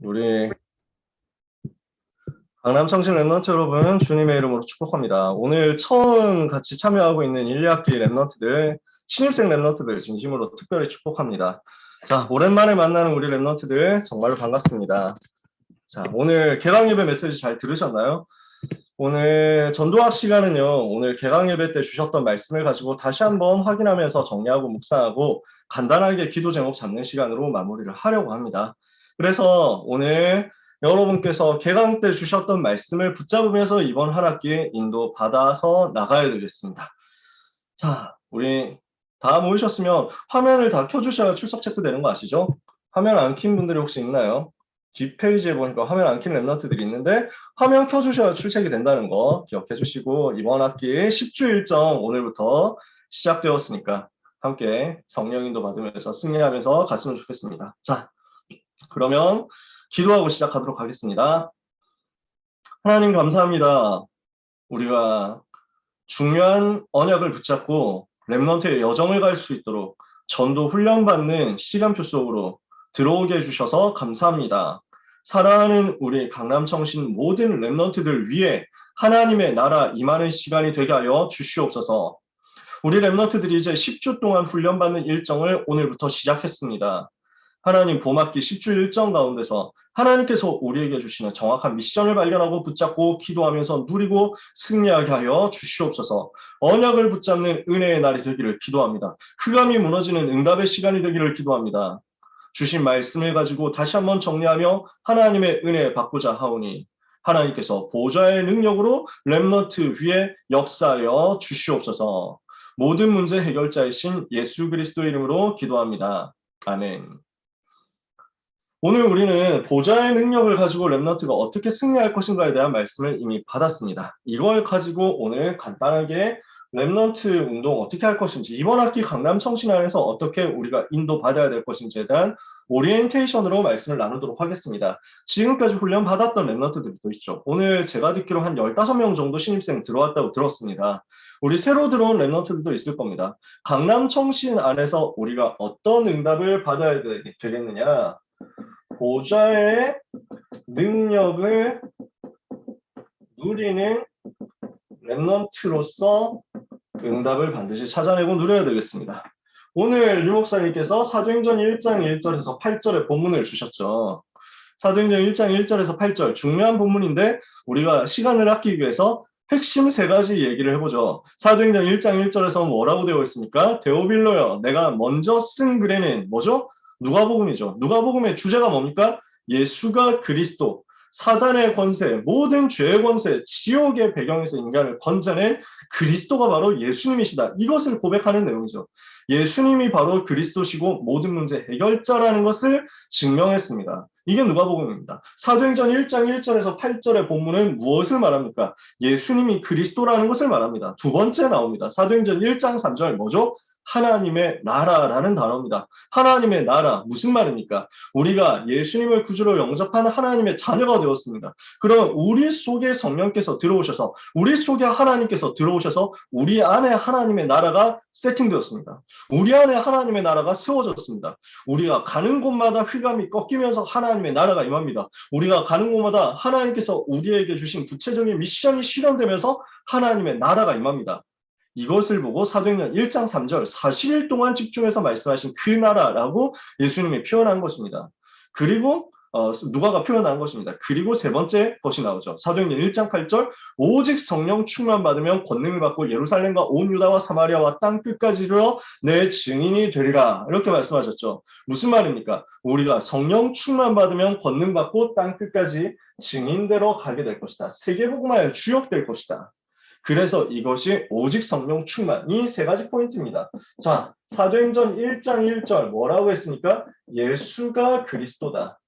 우리 강남 청신 랩런트 여러분, 주님의 이름으로 축복합니다. 오늘 처음 같이 참여하고 있는 1, 2학기 랩런트들, 신입생 랩런트들 진심으로 특별히 축복합니다. 자, 오랜만에 만나는 우리 랩런트들 정말로 반갑습니다. 자, 오늘 개강 예배 메시지 잘 들으셨나요? 오늘 전도학 시간은요, 오늘 개강 예배 때 주셨던 말씀을 가지고 다시 한번 확인하면서 정리하고 묵상하고 간단하게 기도 제목 잡는 시간으로 마무리를 하려고 합니다. 그래서 오늘 여러분께서 개강 때 주셨던 말씀을 붙잡으면서 이번 한 학기에 인도 받아서 나가야 되겠습니다. 자, 우리 다 모이셨으면 화면을 다 켜주셔야 출석 체크되는 거 아시죠? 화면 안 킨 분들이 혹시 있나요? 뒷페이지에 보니까 화면 안 킨 랩런트들이 있는데 화면 켜주셔야 출첵이 된다는 거 기억해 주시고 이번 학기 10주 일정 오늘부터 시작되었으니까 함께 성령 인도 받으면서 승리하면서 갔으면 좋겠습니다. 자, 그러면 기도하고 시작하도록 하겠습니다. 하나님 감사합니다. 우리가 중요한 언약을 붙잡고 랩런트의 여정을 갈 수 있도록 전도 훈련받는 시간표 속으로 들어오게 해주셔서 감사합니다. 사랑하는 우리 강남청신 모든 랩런트들 위해 하나님의 나라 임하는 시간이 되게 하여 주시옵소서. 우리 랩런트들이 이제 10주 동안 훈련받는 일정을 오늘부터 시작했습니다. 하나님 봄학기 10주 일정 가운데서 하나님께서 우리에게 주시는 정확한 미션을 발견하고 붙잡고 기도하면서 누리고 승리하게 하여 주시옵소서. 언약을 붙잡는 은혜의 날이 되기를 기도합니다. 흑암이 무너지는 응답의 시간이 되기를 기도합니다. 주신 말씀을 가지고 다시 한번 정리하며 하나님의 은혜 받고자 하오니 하나님께서 보좌의 능력으로 렘넌트 위에 역사하여 주시옵소서. 모든 문제 해결자이신 예수 그리스도 이름으로 기도합니다. 아멘. 오늘 우리는 보좌의 능력을 가지고 랩런트가 어떻게 승리할 것인가에 대한 말씀을 이미 받았습니다. 이걸 가지고 오늘 간단하게 랩런트 운동 어떻게 할 것인지, 이번 학기 강남 청신안에서 어떻게 우리가 인도받아야 될 것인지에 대한 오리엔테이션으로 말씀을 나누도록 하겠습니다. 지금까지 훈련 받았던 랩런트들도 있죠. 오늘 제가 듣기로 한 15명 정도 신입생 들어왔다고 들었습니다. 우리 새로 들어온 랩런트들도 있을 겁니다. 강남 청신 안에서 우리가 어떤 응답을 받아야 되겠느냐? 보좌의 능력을 누리는 랩런트로서 응답을 반드시 찾아내고 누려야 되겠습니다. 오늘 유 목사님께서 사도행전 1장 1절에서 8절의 본문을 주셨죠. 사도행전 1장 1절에서 8절 중요한 본문인데 우리가 시간을 아끼기 위해서 핵심 세 가지 얘기를 해보죠. 사도행전 1장 1절에서 뭐라고 되어 있습니까? 데오빌로여, 내가 먼저 쓴 글에는 뭐죠? 누가복음이죠. 누가복음의 주제가 뭡니까? 예수가 그리스도, 사단의 권세, 모든 죄의 권세, 지옥의 배경에서 인간을 건져낸 그리스도가 바로 예수님이시다. 이것을 고백하는 내용이죠. 예수님이 바로 그리스도시고 모든 문제 해결자라는 것을 증명했습니다. 이게 누가복음입니다. 사도행전 1장 1절에서 8절의 본문은 무엇을 말합니까? 예수님이 그리스도라는 것을 말합니다. 두 번째 나옵니다. 사도행전 1장 3절 뭐죠? 하나님의 나라라는 단어입니다. 하나님의 나라 무슨 말입니까? 우리가 예수님을 구주로 영접하는 하나님의 자녀가 되었습니다. 그럼 우리 속에 성령께서 들어오셔서 우리 속에 하나님께서 들어오셔서 우리 안에 하나님의 나라가 세팅되었습니다. 우리 안에 하나님의 나라가 세워졌습니다. 우리가 가는 곳마다 흑암이 꺾이면서 하나님의 나라가 임합니다. 우리가 가는 곳마다 하나님께서 우리에게 주신 구체적인 미션이 실현되면서 하나님의 나라가 임합니다. 이것을 보고 사도행전 1장 3절 40일 동안 집중해서 말씀하신 그 나라라고 예수님이 표현한 것입니다. 그리고 누가가 표현한 것입니다. 그리고 세 번째 것이 나오죠. 사도행전 1장 8절 오직 성령 충만 받으면 권능을 받고 예루살렘과 온 유다와 사마리아와 땅 끝까지 이르러 내 증인이 되리라. 이렇게 말씀하셨죠. 무슨 말입니까? 우리가 성령 충만 받으면 권능 받고 땅 끝까지 증인대로 가게 될 것이다. 세계복음화에 주역될 것이다. 그래서 이것이 오직 성령 충만, 이 세 가지 포인트입니다. 자, 사도행전 1장 1절 뭐라고 했습니까? 예수가 그리스도다.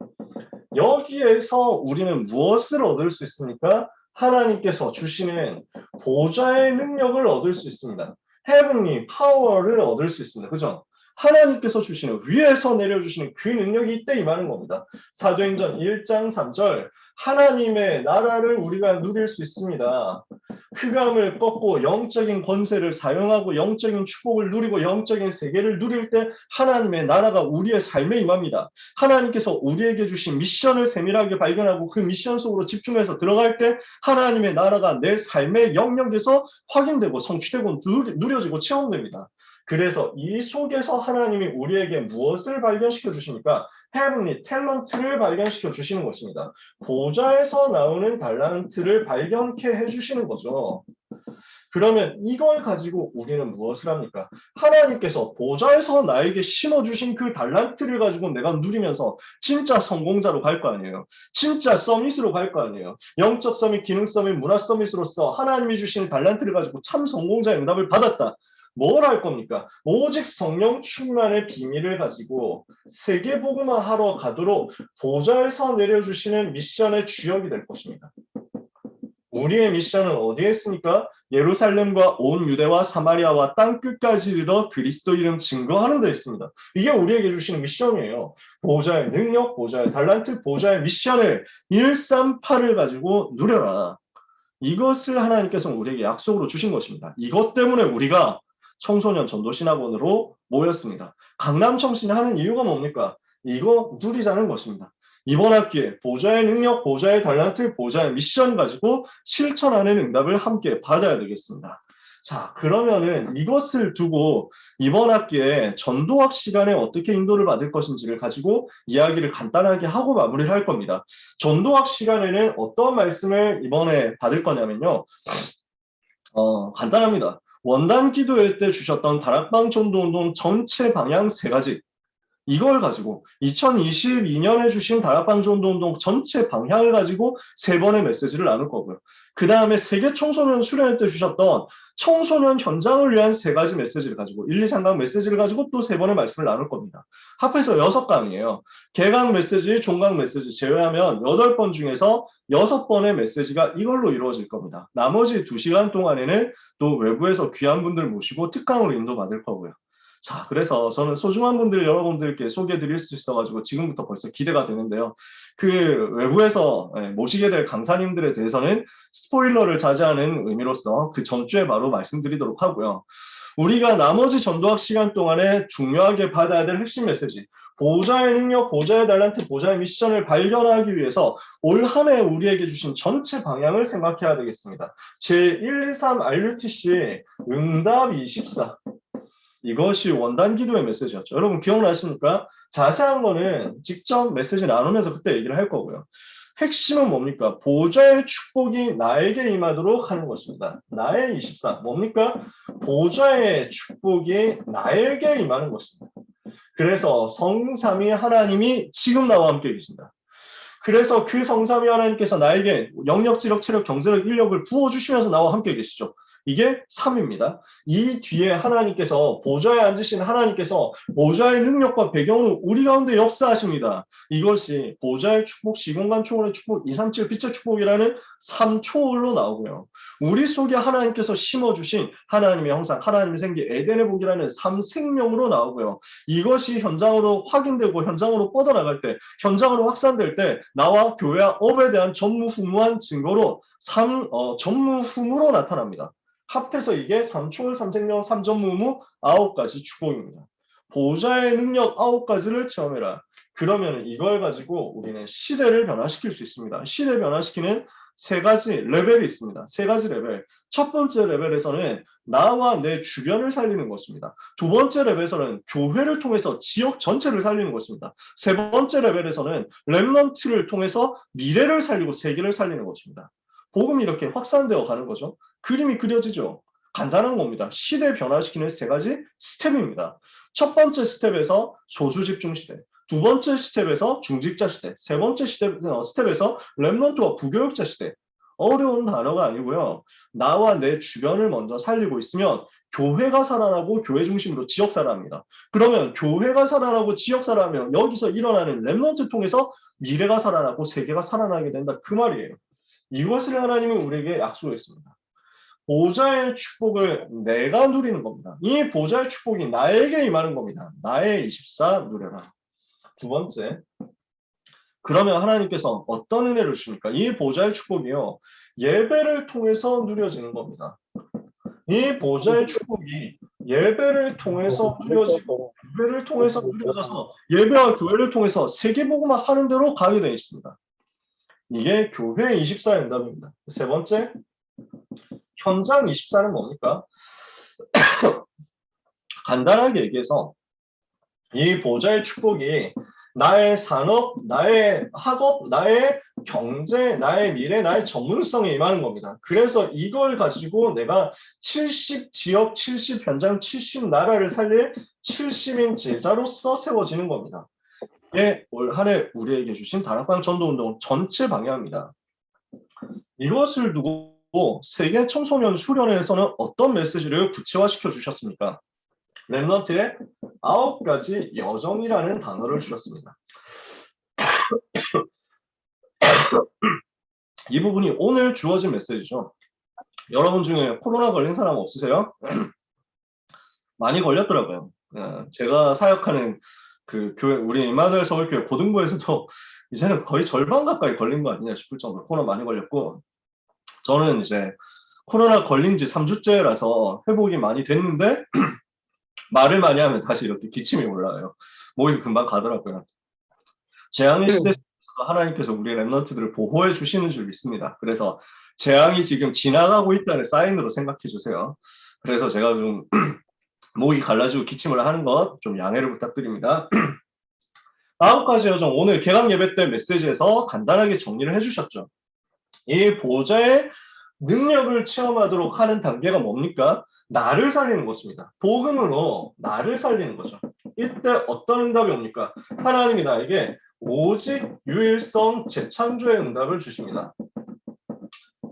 여기에서 우리는 무엇을 얻을 수 있습니까? 하나님께서 주시는 보좌의 능력을 얻을 수 있습니다. heavenly power를 얻을 수 있습니다. 그죠? 하나님께서 주시는 위에서 내려주시는 그 능력이 이때 임하는 겁니다. 사도행전 1장 3절 하나님의 나라를 우리가 누릴 수 있습니다. 흑암을 꺾고 영적인 권세를 사용하고 영적인 축복을 누리고 영적인 세계를 누릴 때 하나님의 나라가 우리의 삶에 임합니다. 하나님께서 우리에게 주신 미션을 세밀하게 발견하고 그 미션 속으로 집중해서 들어갈 때 하나님의 나라가 내 삶의 영역에서 확인되고 성취되고 누려지고 체험됩니다. 그래서 이 속에서 하나님이 우리에게 무엇을 발견시켜 주십니까? 헤븐리 탤런트를 발견시켜 주시는 것입니다. 보좌에서 나오는 달란트를 발견케 해주시는 거죠. 그러면 이걸 가지고 우리는 무엇을 합니까? 하나님께서 보좌에서 나에게 심어주신 그 달란트를 가지고 내가 누리면서 진짜 성공자로 갈 거 아니에요. 진짜 서밋으로 갈 거 아니에요. 영적 서밋, 기능 서밋, 문화 서밋으로서 하나님이 주시는 달란트를 가지고 참 성공자의 응답을 받았다. 뭘 할 겁니까? 오직 성령 충만의 비밀을 가지고 세계복음화 하러 가도록 보좌에서 내려주시는 미션의 주역이 될 것입니다. 우리의 미션은 어디에 있습니까? 예루살렘과 온 유대와 사마리아와 땅끝까지 이르러 그리스도 이름 증거하는 데 있습니다. 이게 우리에게 주시는 미션이에요. 보좌의 능력, 보좌의 달란트, 보좌의 미션을 138을 가지고 누려라. 이것을 하나님께서 우리에게 약속으로 주신 것입니다. 이것 때문에 우리가 청소년 전도신학원으로 모였습니다. 강남 청신이 하는 이유가 뭡니까? 이거 누리자는 것입니다. 이번 학기에 보좌의 능력, 보좌의 달란트, 보좌의 미션 가지고 실천하는 응답을 함께 받아야 되겠습니다. 자, 그러면은 이것을 두고 이번 학기에 전도학 시간에 어떻게 인도를 받을 것인지를 가지고 이야기를 간단하게 하고 마무리를 할 겁니다. 전도학 시간에는 어떤 말씀을 이번에 받을 거냐면요. 간단합니다. 원단 기도회 때 주셨던 다락방 전도운동 전체 방향 3가지. 이걸 가지고 2022년에 주신 다락방 전도운동 전체 방향을 가지고 3번의 메시지를 나눌 거고요. 그 다음에 세계 청소년 수련회 때 주셨던 청소년 현장을 위한 3가지 메시지를 가지고 1, 2, 3강 메시지를 가지고 또 3번의 말씀을 나눌 겁니다. 합해서 6강이에요. 개강 메시지, 종강 메시지 제외하면 8번 중에서 6번의 메시지가 이걸로 이루어질 겁니다. 나머지 2시간 동안에는 또 외부에서 귀한 분들 모시고 특강으로 인도받을 거고요. 자, 그래서 저는 소중한 분들 여러분들께 소개해 드릴 수 있어가지고 지금부터 벌써 기대가 되는데요. 그 외부에서 모시게 될 강사님들에 대해서는 스포일러를 자제하는 의미로서 그 전주에 바로 말씀드리도록 하고요. 우리가 나머지 전도학 시간 동안에 중요하게 받아야 될 핵심 메시지, 보좌의 능력, 보좌의 달란트, 보좌의 미션을 발견하기 위해서 올 한 해 우리에게 주신 전체 방향을 생각해야 되겠습니다. 제123 RUTC 응답 24. 이것이 원단 기도의 메시지였죠. 여러분 기억나십니까? 자세한 거는 직접 메시지 나누면서 그때 얘기를 할 거고요. 핵심은 뭡니까? 보좌의 축복이 나에게 임하도록 하는 것입니다. 나의 24. 뭡니까? 보좌의 축복이 나에게 임하는 것입니다. 그래서 성삼위 하나님이 지금 나와 함께 계신다. 그래서 그 성삼위 하나님께서 나에게 영역, 지력, 체력, 경제력, 인력을 부어주시면서 나와 함께 계시죠. 이게 3입니다. 이 뒤에 하나님께서 보좌에 앉으신 하나님께서 보좌의 능력과 배경으로 우리 가운데 역사하십니다. 이것이 보좌의 축복, 시공간 초월의 축복, 237 빛의 축복이라는 3초월로 나오고요. 우리 속에 하나님께서 심어주신 하나님의 형상, 하나님의 생기, 에덴의 복이라는 3생명으로 나오고요. 이것이 현장으로 확인되고 현장으로 뻗어나갈 때, 현장으로 확산될 때 나와 교회와 업에 대한 전무후무한 증거로 전무후무로 나타납니다. 합해서 이게 3초월, 3생명, 3전무후무 9가지 축복입니다. 보좌의 능력 9가지를 체험해라. 그러면 이걸 가지고 우리는 시대를 변화시킬 수 있습니다. 시대 변화시키는 3가지 레벨이 있습니다. 3가지 레벨. 첫 번째 레벨에서는 나와 내 주변을 살리는 것입니다. 두 번째 레벨에서는 교회를 통해서 지역 전체를 살리는 것입니다. 세 번째 레벨에서는 렘넌트를 통해서 미래를 살리고 세계를 살리는 것입니다. 복음이 이렇게 확산되어 가는 거죠. 그림이 그려지죠. 간단한 겁니다. 시대 변화시키는 3가지 스텝입니다. 첫 번째 스텝에서 소수 집중 시대, 두 번째 스텝에서 중직자 시대, 세 번째 스텝에서 렘넌트와 부교육자 시대. 어려운 단어가 아니고요. 나와 내 주변을 먼저 살리고 있으면 교회가 살아나고 교회 중심으로 지역 살아납니다. 그러면 교회가 살아나고 지역 살아나면 여기서 일어나는 렘넌트 통해서 미래가 살아나고 세계가 살아나게 된다. 그 말이에요. 이것을 하나님은 우리에게 약속했습니다. 보좌의 축복을 내가 누리는 겁니다. 이 보좌의 축복이 나에게 임하는 겁니다. 나의 24 누려라. 두 번째, 그러면 하나님께서 어떤 은혜를 주십니까? 이 보좌의 축복이요. 예배를 통해서 누려지는 겁니다. 이 보좌의 축복이 예배를 통해서 누려지고 예배를 통해서 누려져서 예배와 교회를 통해서 세계복음화 하는 대로 가게 되어 있습니다. 이게 교회 24의 응답입니다. 세 번째, 현장 24는 뭡니까? 간단하게 얘기해서 이 보좌의 축복이 나의 산업, 나의 학업, 나의 경제, 나의 미래, 나의 전문성에 임하는 겁니다. 그래서 이걸 가지고 내가 70지역, 70현장, 70나라를 살릴 70인 제자로서 세워지는 겁니다. 이게 올 한해 우리에게 주신 다락방 전도운동 전체 방향입니다. 이것을 두고 세계 청소년 수련회에서는 어떤 메시지를 구체화시켜 주셨습니까? 랩넌트의 9가지 여정이라는 단어를 주셨습니다. 이 부분이 오늘 주어진 메시지죠. 여러분 중에 코로나 걸린 사람 없으세요? 많이 걸렸더라고요. 제가 사역하는 그 교회, 우리 임마누엘 서울교회 고등부에서도 이제는 거의 절반 가까이 걸린 거 아니냐 싶을 정도로 코로나 많이 걸렸고, 저는 이제 코로나 걸린 지 3주째라서 회복이 많이 됐는데 말을 많이 하면 다시 이렇게 기침이 올라와요. 목이 금방 가더라고요. 재앙의 시대 속에서 하나님께서 우리 랩런트들을 보호해 주시는 줄 믿습니다. 그래서 재앙이 지금 지나가고 있다는 사인으로 생각해 주세요. 그래서 제가 좀 목이 갈라지고 기침을 하는 것 좀 양해를 부탁드립니다. 9가지 여정, 오늘 개강 예배 때 메시지에서 간단하게 정리를 해주셨죠. 이 보좌의 능력을 체험하도록 하는 단계가 뭡니까? 나를 살리는 것입니다. 복음으로 나를 살리는 거죠. 이때 어떤 응답이 옵니까? 하나님이 나에게 오직 유일성 재창조의 응답을 주십니다.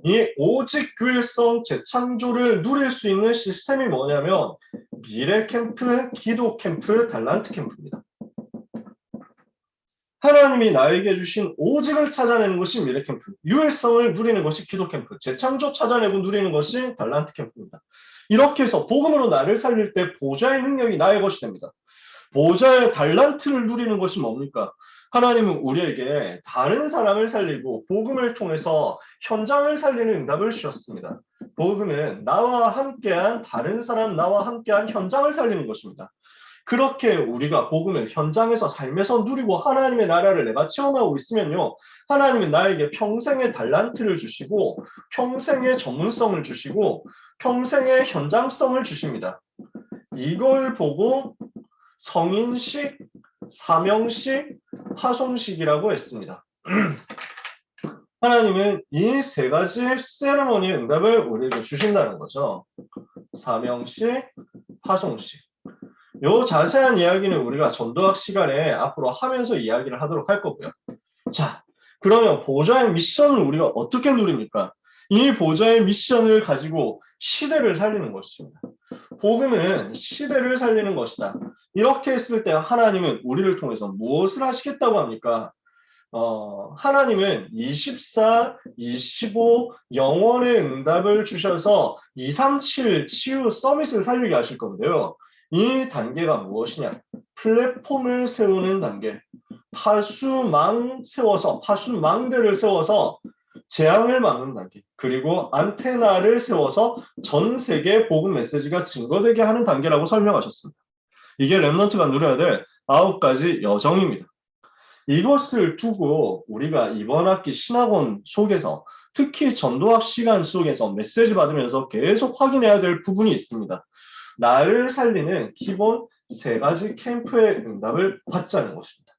이 오직 유일성 재창조를 누릴 수 있는 시스템이 뭐냐면 미래 캠프, 기도 캠프, 달란트 캠프입니다. 하나님이 나에게 주신 오직을 찾아내는 것이 미래 캠프, 유일성을 누리는 것이 기도 캠프, 재창조 찾아내고 누리는 것이 달란트 캠프입니다. 이렇게 해서 복음으로 나를 살릴 때 보좌의 능력이 나의 것이 됩니다. 보좌의 달란트를 누리는 것이 뭡니까? 하나님은 우리에게 다른 사람을 살리고 복음을 통해서 현장을 살리는 응답을 주셨습니다. 복음은 나와 함께한 다른 사람, 나와 함께한 현장을 살리는 것입니다. 그렇게 우리가 복음을 현장에서 삶에서 누리고 하나님의 나라를 내가 체험하고 있으면요, 하나님은 나에게 평생의 달란트를 주시고 평생의 전문성을 주시고 평생의 현장성을 주십니다. 이걸 보고 성인식, 사명식, 파송식이라고 했습니다. 하나님은 이 세 가지 세레머니의 응답을 우리에게 주신다는 거죠. 사명식, 파송식. 요 자세한 이야기는 우리가 전도학 시간에 앞으로 하면서 이야기를 하도록 할 거고요. 자, 그러면 보좌의 미션을 우리가 어떻게 누립니까? 이 보좌의 미션을 가지고 시대를 살리는 것입니다. 복음은 시대를 살리는 것이다. 이렇게 했을 때 하나님은 우리를 통해서 무엇을 하시겠다고 합니까? 하나님은 24, 25 영원의 응답을 주셔서 237 치유 서밋을 살리게 하실 건데요. 이 단계가 무엇이냐? 플랫폼을 세우는 단계. 파수망대를 세워서 재앙을 막는 단계. 그리고 안테나를 세워서 전 세계 복음 메시지가 증거되게 하는 단계라고 설명하셨습니다. 이게 랩넌트가 누려야 될 9가지 여정입니다. 이것을 두고 우리가 이번 학기 신학원 속에서 특히 전도학 시간 속에서 메시지 받으면서 계속 확인해야 될 부분이 있습니다. 나를 살리는 기본 3가지 캠프의 응답을 받자는 것입니다.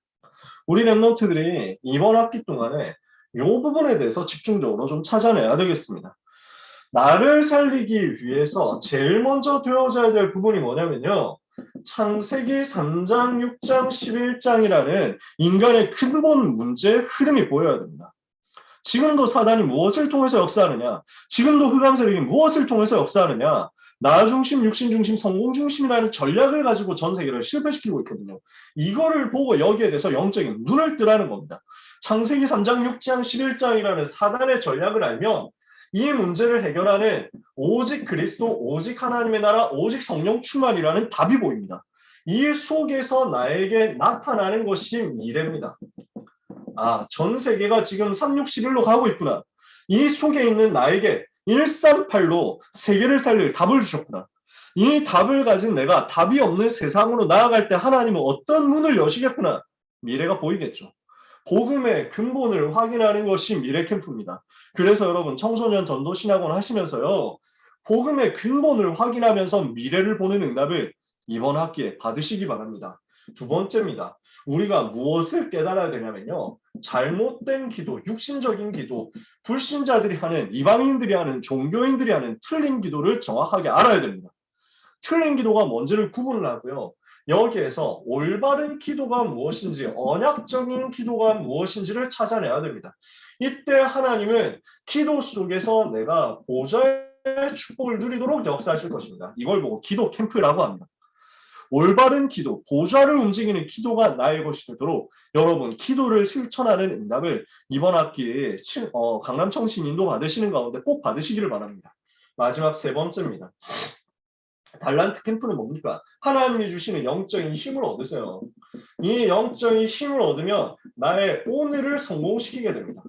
우리 랩런트들이 이번 학기 동안에 이 부분에 대해서 집중적으로 좀 찾아내야 되겠습니다. 나를 살리기 위해서 제일 먼저 되어져야 될 부분이 뭐냐면요. 창세기 3장, 6장, 11장이라는 인간의 근본 문제의 흐름이 보여야 됩니다. 지금도 사단이 무엇을 통해서 역사하느냐? 지금도 흑암 세력이 무엇을 통해서 역사하느냐? 나 중심, 육신 중심, 성공 중심이라는 전략을 가지고 전 세계를 실패시키고 있거든요. 이거를 보고 여기에 대해서 영적인 눈을 뜨라는 겁니다. 창세기 3장, 6장, 11장이라는 사단의 전략을 알면 이 문제를 해결하는 오직 그리스도, 오직 하나님의 나라, 오직 성령 충만이라는 답이 보입니다. 이 속에서 나에게 나타나는 것이 미래입니다. 전 세계가 지금 3, 6, 11로 가고 있구나. 이 속에 있는 나에게 138로 세계를 살릴 답을 주셨구나. 이 답을 가진 내가 답이 없는 세상으로 나아갈 때 하나님은 어떤 문을 여시겠구나. 미래가 보이겠죠. 복음의 근본을 확인하는 것이 미래 캠프입니다. 그래서 여러분 청소년 전도 신학원 하시면서요. 복음의 근본을 확인하면서 미래를 보는 응답을 이번 학기에 받으시기 바랍니다. 두 번째입니다. 우리가 무엇을 깨달아야 되냐면요. 잘못된 기도, 육신적인 기도, 불신자들이 하는, 이방인들이 하는, 종교인들이 하는 틀린 기도를 정확하게 알아야 됩니다. 틀린 기도가 뭔지를 구분을 하고요. 여기에서 올바른 기도가 무엇인지, 언약적인 기도가 무엇인지를 찾아내야 됩니다. 이때 하나님은 기도 속에서 내가 보좌의 축복을 누리도록 역사하실 것입니다. 이걸 보고 기도 캠프라고 합니다. 올바른 기도, 보좌를 움직이는 기도가 나의 것이 되도록 여러분 기도를 실천하는 응답을 이번 학기에 강남청신 인도 받으시는 가운데 꼭 받으시기를 바랍니다. 마지막 세 번째입니다. 달란트 캠프는 뭡니까? 하나님이 주시는 영적인 힘을 얻으세요. 이 영적인 힘을 얻으면 나의 오늘을 성공시키게 됩니다.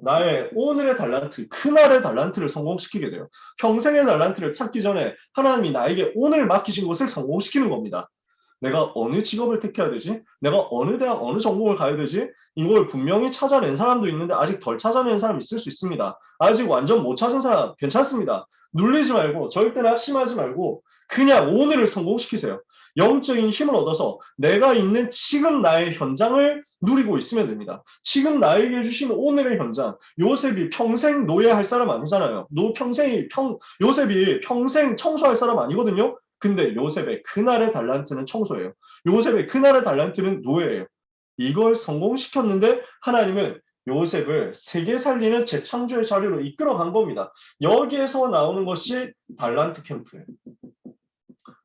나의 오늘의 달란트, 그날의 달란트를 성공시키게 돼요. 평생의 달란트를 찾기 전에 하나님이 나에게 오늘 맡기신 것을 성공시키는 겁니다. 내가 어느 직업을 택해야 되지? 내가 어느 대학, 어느 전공을 가야 되지? 이걸 분명히 찾아낸 사람도 있는데 아직 덜 찾아낸 사람이 있을 수 있습니다. 아직 완전 못 찾은 사람 괜찮습니다. 눌리지 말고 절대 낙심하지 말고 그냥 오늘을 성공시키세요. 영적인 힘을 얻어서 내가 있는 지금 나의 현장을 누리고 있으면 됩니다. 지금 나에게 주신 오늘의 현장, 요셉이 평생 노예할 사람 아니잖아요. 요셉이 평생 청소할 사람 아니거든요. 근데 요셉의 그날의 달란트는 청소예요. 요셉의 그날의 달란트는 노예예요. 이걸 성공시켰는데 하나님은 요셉을 세계 살리는 재창조의 자리로 이끌어간 겁니다. 여기에서 나오는 것이 달란트 캠프예요.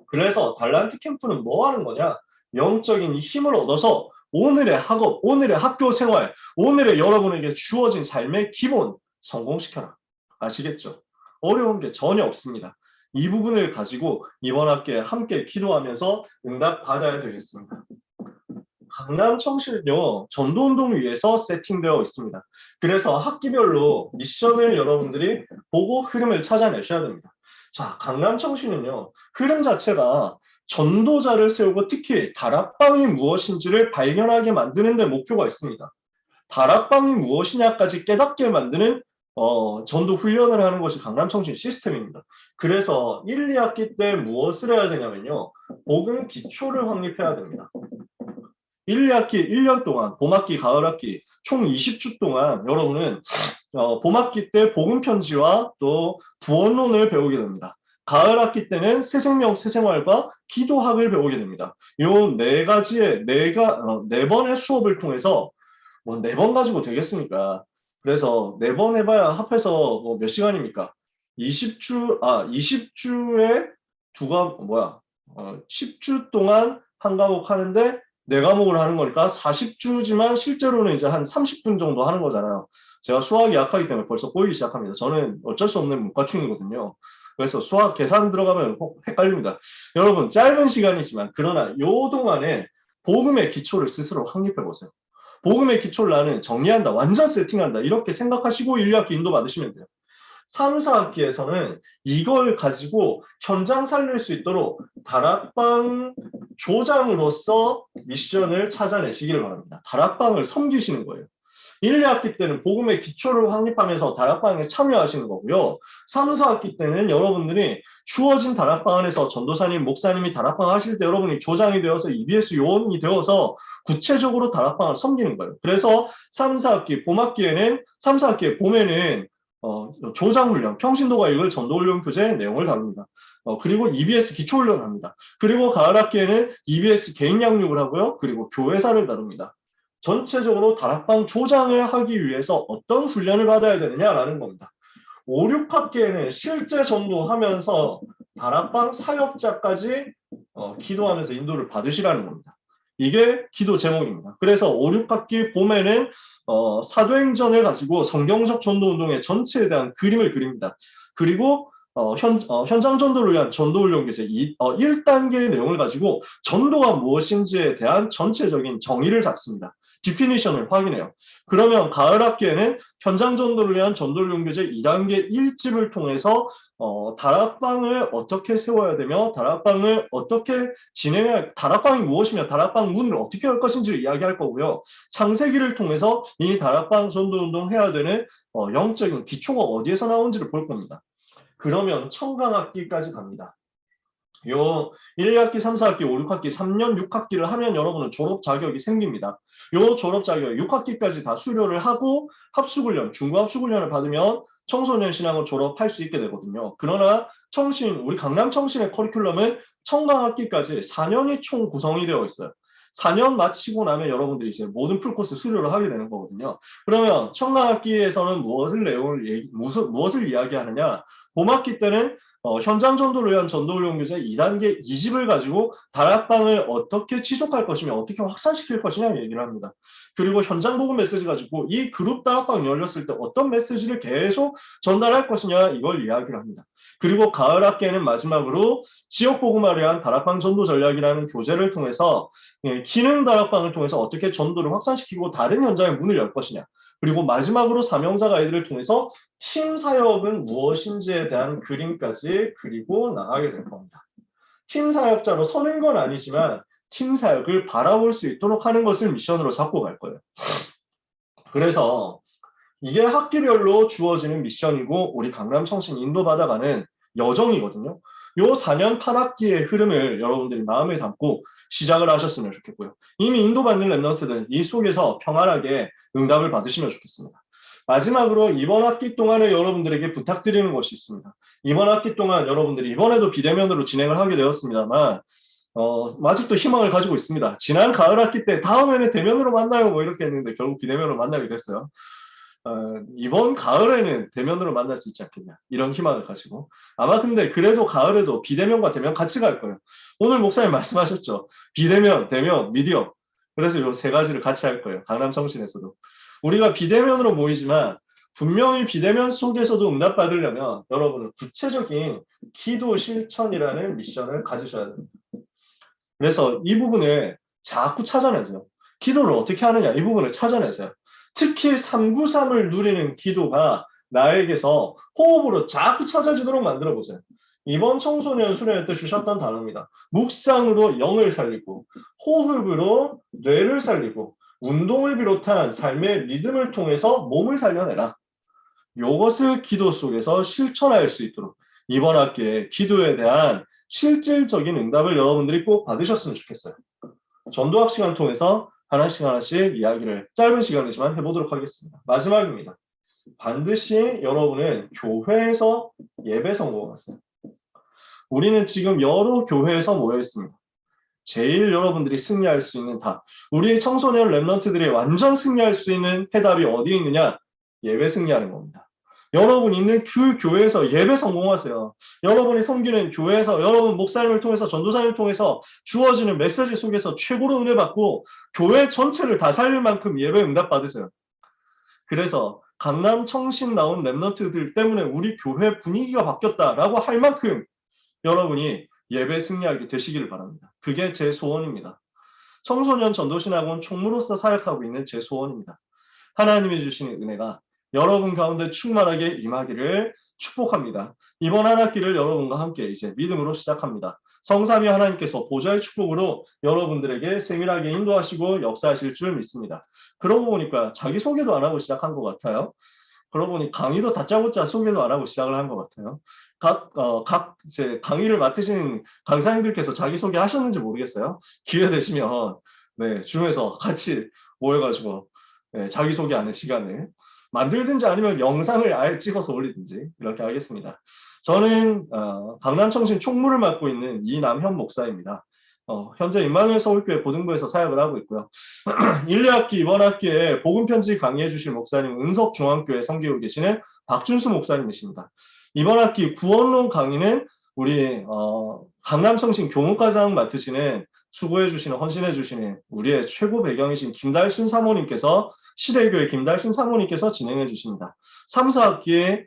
그래서 달란트 캠프는 뭐 하는 거냐? 영적인 힘을 얻어서 오늘의 학업, 오늘의 학교 생활, 오늘의 여러분에게 주어진 삶의 기본 성공시켜라. 아시겠죠? 어려운 게 전혀 없습니다. 이 부분을 가지고 이번 학기에 함께 기도하면서 응답 받아야 되겠습니다. 강남청실은요, 전도운동 위에서 세팅되어 있습니다. 그래서 학기별로 미션을 여러분들이 보고 흐름을 찾아내셔야 됩니다. 자, 강남청실은요, 흐름 자체가 전도자를 세우고 특히 다락방이 무엇인지를 발견하게 만드는 데 목표가 있습니다. 다락방이 무엇이냐까지 깨닫게 만드는 전도 훈련을 하는 것이 강남청신 시스템입니다. 그래서 1, 2학기 때 무엇을 해야 되냐면요. 복음 기초를 확립해야 됩니다. 1, 2학기 1년 동안 봄학기, 가을학기 총 20주 동안 여러분은 봄학기 때 복음 편지와 또 구원론을 배우게 됩니다. 가을학기 때는 새생명, 새생활과 기도학을 배우게 됩니다. 이 네 번의 수업을 통해서 뭐 4번 가지고 되겠습니까? 그래서 4번 해봐야 합해서 뭐 몇 시간입니까? 20주에 10주 동안 한 과목 하는데 4과목을 하는 거니까 40주지만 실제로는 이제 한 30분 정도 하는 거잖아요. 제가 수학이 약하기 때문에 벌써 꼬이기 시작합니다. 저는 어쩔 수 없는 문과충이거든요. 그래서 수학 계산 들어가면 헷갈립니다. 여러분 짧은 시간이지만 그러나 요 동안에 복음의 기초를 스스로 확립해 보세요. 복음의 기초를 나는 정리한다, 완전 세팅한다 이렇게 생각하시고 1, 2학기 인도 받으시면 돼요. 3, 4학기에서는 이걸 가지고 현장 살릴 수 있도록 다락방 조장으로서 미션을 찾아내시기를 바랍니다. 다락방을 섬기시는 거예요. 1, 2학기 때는 복음의 기초를 확립하면서 다락방에 참여하시는 거고요. 3, 4학기 때는 여러분들이 주어진 다락방 안에서 전도사님, 목사님이 다락방 하실 때 여러분이 조장이 되어서 EBS 요원이 되어서 구체적으로 다락방을 섬기는 거예요. 그래서 3, 4학기 봄에는 조장훈련, 평신도가 읽을 전도훈련 교재 내용을 다룹니다. 그리고 EBS 기초훈련을 합니다. 그리고 가을 학기에는 EBS 개인 양육을 하고요. 그리고 교회사를 다룹니다. 전체적으로 다락방 조장을 하기 위해서 어떤 훈련을 받아야 되느냐라는 겁니다. 5, 6학기에는 실제 전도하면서 다락방 사역자까지 기도하면서 인도를 받으시라는 겁니다. 이게 기도 제목입니다. 그래서 5, 6학기 봄에는 사도행전을 가지고 성경적 전도운동의 전체에 대한 그림을 그립니다. 그리고 현장 전도를 위한 전도훈련 교재 1단계의 내용을 가지고 전도가 무엇인지에 대한 전체적인 정의를 잡습니다. 디피니션을 확인해요. 그러면 가을 학기에는 현장 전도를 위한 전도훈련 교재 2단계 1집을 통해서 다락방을 어떻게 세워야 되며 다락방을 어떻게 진행해야, 다락방이 무엇이며 다락방 문을 어떻게 열 것인지를 이야기할 거고요. 창세기를 통해서 이 다락방 전도운동 해야 되는 영적인 기초가 어디에서 나온지를 볼 겁니다. 그러면 청강학기까지 갑니다. 요 1, 2학기, 3, 4학기, 5, 6학기, 3년 6학기를 하면 여러분은 졸업 자격이 생깁니다. 요 졸업 자격 6학기까지 다 수료를 하고 합숙훈련, 중급 합숙훈련을 받으면 청소년 신앙을 졸업할 수 있게 되거든요. 그러나 청신, 우리 강남 청신의 커리큘럼은 청강학기까지 4년이 총 구성이 되어 있어요. 4년 마치고 나면 여러분들이 이제 모든 풀코스 수료를 하게 되는 거거든요. 그러면 청강학기에서는 무엇을 이야기하느냐? 봄학기 때는 현장 전도를 위한 전도훈련 교재 2단계 2집을 가지고 다락방을 어떻게 지속할 것이며 어떻게 확산시킬 것이냐 얘기를 합니다. 그리고 현장 복음 메시지 가지고 이 그룹 다락방 열렸을 때 어떤 메시지를 계속 전달할 것이냐 이걸 이야기를 합니다. 그리고 가을 학기에는 마지막으로 지역 복음화를 위한 다락방 전도 전략이라는 교재를 통해서 기능 다락방을 통해서 어떻게 전도를 확산시키고 다른 현장에 문을 열 것이냐. 그리고 마지막으로 사명자 가이드를 통해서 팀 사역은 무엇인지에 대한 그림까지 그리고 나가게 될 겁니다. 팀 사역자로 서는 건 아니지만 팀 사역을 바라볼 수 있도록 하는 것을 미션으로 잡고 갈 거예요. 그래서 이게 학기별로 주어지는 미션이고 우리 강남 청신 인도받아가는 여정이거든요. 요 4년 8학기의 흐름을 여러분들이 마음에 담고 시작을 하셨으면 좋겠고요. 이미 인도받는 랩런트들은 이 속에서 평안하게 응답을 받으시면 좋겠습니다. 마지막으로 이번 학기 동안에 여러분들에게 부탁드리는 것이 있습니다. 이번 학기 동안 여러분들이 이번에도 비대면으로 진행을 하게 되었습니다만 아직도 희망을 가지고 있습니다. 지난 가을 학기 때 다음에는 대면으로 만나요 뭐 이렇게 했는데 결국 비대면으로 만나게 됐어요. 이번 가을에는 대면으로 만날 수 있지 않겠냐 이런 희망을 가지고 아마 근데 그래도 가을에도 비대면과 대면 같이 갈 거예요. 오늘 목사님 말씀하셨죠. 비대면, 대면, 미디어. 그래서 이 세 가지를 같이 할 거예요. 강남 청신에서도. 우리가 비대면으로 모이지만 분명히 비대면 속에서도 응답받으려면 여러분은 구체적인 기도 실천이라는 미션을 가지셔야 됩니다. 그래서 이 부분을 자꾸 찾아내세요. 기도를 어떻게 하느냐 이 부분을 찾아내세요. 특히 393을 누리는 기도가 나에게서 호흡으로 자꾸 찾아지도록 만들어 보세요. 이번 청소년 수련회 때 주셨던 단어입니다. 묵상으로 영을 살리고 호흡으로 뇌를 살리고 운동을 비롯한 삶의 리듬을 통해서 몸을 살려내라. 이것을 기도 속에서 실천할 수 있도록 이번 학기에 기도에 대한 실질적인 응답을 여러분들이 꼭 받으셨으면 좋겠어요. 전도학 시간 통해서 하나씩 하나씩 이야기를 짧은 시간이지만 해보도록 하겠습니다. 마지막입니다. 반드시 여러분은 교회에서 예배 성공하세요. 우리는 지금 여러 교회에서 모여 있습니다. 제일 여러분들이 승리할 수 있는 답. 우리의 청소년 랩런트들이 완전 승리할 수 있는 해답이 어디에 있느냐? 예배 승리하는 겁니다. 여러분 있는 그 교회에서 예배 성공하세요. 여러분이 섬기는 교회에서 여러분 목사님을 통해서 전도사님을 통해서 주어지는 메시지 속에서 최고로 은혜 받고 교회 전체를 다 살릴 만큼 예배 응답 받으세요. 그래서 강남 청신 나온 랩런트들 때문에 우리 교회 분위기가 바뀌었다라고 할 만큼 여러분이 예배 승리하게 되시기를 바랍니다. 그게 제 소원입니다. 청소년 전도신학원 총무로서 사역하고 있는 제 소원입니다. 하나님이 주시는 은혜가 여러분 가운데 충만하게 임하기를 축복합니다. 이번 한 학기를 여러분과 함께 이제 믿음으로 시작합니다. 성삼위 하나님께서 보좌의 축복으로 여러분들에게 세밀하게 인도하시고 역사하실 줄 믿습니다. 그러고 보니까 자기소개도 안 하고 시작한 것 같아요. 그러고 보니 강의도 다짜고짜 소개도 안 하고 시작을 한 것 같아요. 각 이제 강의를 맡으신 강사님들께서 자기소개 하셨는지 모르겠어요. 기회 되시면 네, 줌에서 같이 모여가지고 네, 자기소개하는 시간을 만들든지 아니면 영상을 아예 찍어서 올리든지 이렇게 하겠습니다. 저는 강남 청신 총무를 맡고 있는 이남현 목사입니다. 현재 임마누엘 서울교회 보등부에서 사역을 하고 있고요. 1, 2학기 이번 학기에 복음편지 강의해 주실 목사님 은석중앙교회 섬기고 계시는 박준수 목사님이십니다. 이번 학기 구원론 강의는 우리 강남 청신 교목과장 맡으시는 수고해 주시는 헌신해 주시는 우리의 최고 배경이신 김달순 사모님께서 시대교회 김달순 사모님께서 진행해 주십니다. 3, 4학기에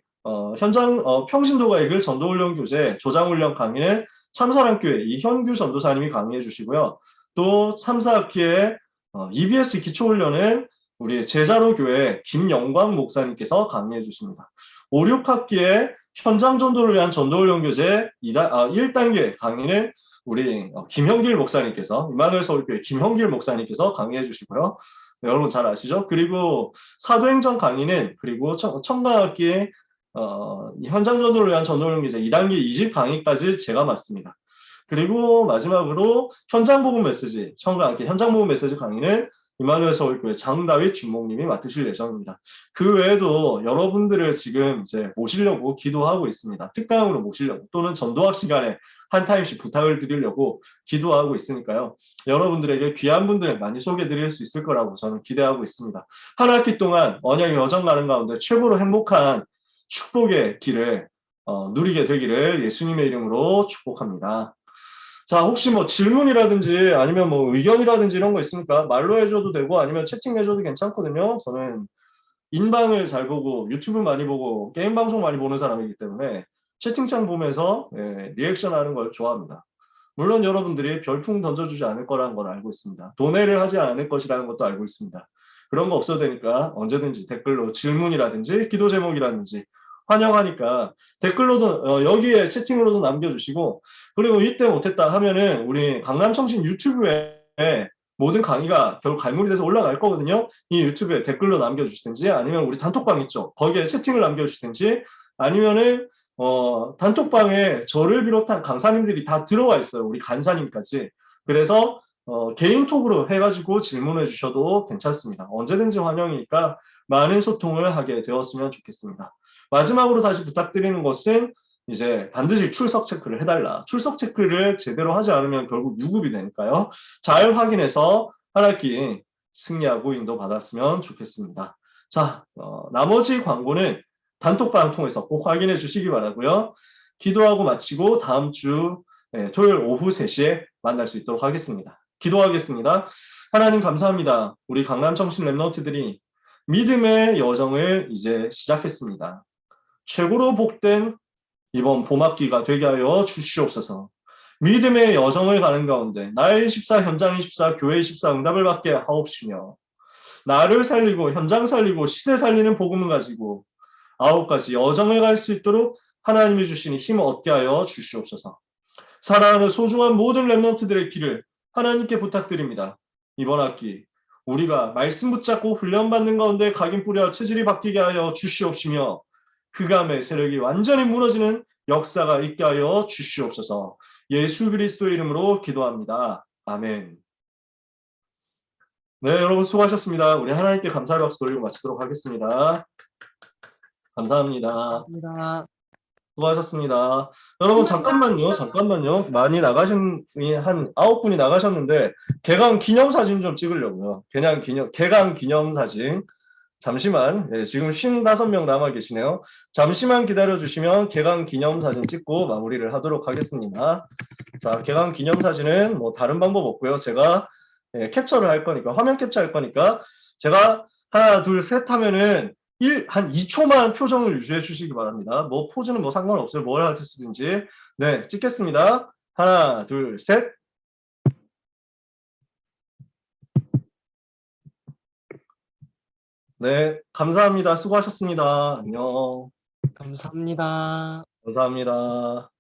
현장 평신도가 읽을 전도훈련 교재 조장훈련 강의는 참사랑교회 이현규 전도사님이 강의해 주시고요. 또 3, 4학기에 EBS 기초훈련은 우리 제자로 교회 김영광 목사님께서 강의해 주십니다. 5, 6학기에 현장 전도를 위한 전도훈련 교재 1단계 강의는 우리 김형길 목사님께서, 임마누엘 서울교회 김형길 목사님께서 강의해 주시고요. 네, 여러분 잘 아시죠? 그리고 사도행전 강의는, 그리고 청강학기에 현장 전도를 위한 전도훈련 교재 2단계 2집 강의까지 제가 맡습니다. 그리고 마지막으로 현장 복음 메시지, 청강학기 현장 복음 메시지 강의는 임마누엘 서울교회 장다윗 주목님이 맡으실 예정입니다. 그 외에도 여러분들을 지금 이제 모시려고 기도하고 있습니다. 특강으로 모시려고, 또는 전도학 시간에 한 타임씩 부탁을 드리려고 기도하고 있으니까요. 여러분들에게 귀한 분들 많이 소개해 드릴 수 있을 거라고 저는 기대하고 있습니다. 한 학기 동안 언약의 여정 가는 가운데 최고로 행복한 축복의 길을 누리게 되기를 예수님의 이름으로 축복합니다. 자, 혹시 뭐 질문이라든지 아니면 뭐 의견이라든지 이런 거 있으니까 말로 해줘도 되고 아니면 채팅 해줘도 괜찮거든요. 저는 인방을 잘 보고 유튜브 많이 보고 게임 방송 많이 보는 사람이기 때문에 채팅창 보면서 리액션 하는 걸 좋아합니다. 물론 여러분들이 별풍 던져주지 않을 거라는 걸 알고 있습니다. 도내를 하지 않을 것이라는 것도 알고 있습니다. 그런 거 없어도 되니까 언제든지 댓글로 질문이라든지 기도 제목이라든지 환영하니까 댓글로도 여기에 채팅으로도 남겨주시고, 그리고 이때 못했다 하면은 우리 강남청신 유튜브에 모든 강의가 결국 갈무리 돼서 올라갈 거거든요. 이 유튜브에 댓글로 남겨주시든지 아니면 우리 단톡방 있죠. 거기에 채팅을 남겨주시든지 아니면은 단톡방에 저를 비롯한 강사님들이 다 들어와 있어요. 우리 간사님까지. 그래서 개인톡으로 해가지고 질문해 주셔도 괜찮습니다. 언제든지 환영이니까 많은 소통을 하게 되었으면 좋겠습니다. 마지막으로 다시 부탁드리는 것은 이제 반드시 출석 체크를 해달라. 출석 체크를 제대로 하지 않으면 결국 유급이 되니까요. 잘 확인해서 한 학기 승리하고 인도받았으면 좋겠습니다. 자, 나머지 광고는 단톡방 통해서 꼭 확인해 주시기 바라고요. 기도하고 마치고 다음 주 토요일 오후 3시에 만날 수 있도록 하겠습니다. 기도하겠습니다. 하나님 감사합니다. 우리 강남청신 랩런트들이 믿음의 여정을 이제 시작했습니다. 최고로 복된 이번 봄학기가 되게 하여 주시옵소서. 믿음의 여정을 가는 가운데 나의 14, 현장 24, 교회 24 응답을 받게 하옵시며, 나를 살리고 현장 살리고 시대 살리는 복음을 가지고 9가지 여정을 갈 수 있도록 하나님이 주시니 힘 얻게 하여 주시옵소서. 사랑하는 소중한 모든 랩런트들의 길을 하나님께 부탁드립니다. 이번 학기 우리가 말씀 붙잡고 훈련받는 가운데 각인 뿌려 체질이 바뀌게 하여 주시옵시며, 흑암의 세력이 완전히 무너지는 역사가 있게 하여 주시옵소서. 예수 그리스도의 이름으로 기도합니다. 아멘. 네, 여러분 수고하셨습니다. 우리 하나님께 감사의 박수 돌리고 마치도록 하겠습니다. 감사합니다. 감사합니다. 수고하셨습니다. 여러분 잠깐만요. 많이 나가신 한 9분이 나가셨는데 개강 기념사진 좀 찍으려고요. 개강 기념사진. 잠시만, 지금 55명 남아 계시네요. 잠시만 기다려주시면 개강 기념사진 찍고 마무리를 하도록 하겠습니다. 자, 개강 기념사진은 뭐 다른 방법 없고요. 제가 캡처를 할 거니까, 화면 캡처할 거니까 제가 하나, 둘, 셋 하면은 한 2초만 표정을 유지해 주시기 바랍니다. 뭐 포즈는 뭐 상관없어요. 뭘 하시든지. 네, 찍겠습니다. 하나, 둘, 셋. 네, 감사합니다. 수고하셨습니다. 안녕. 감사합니다. 감사합니다.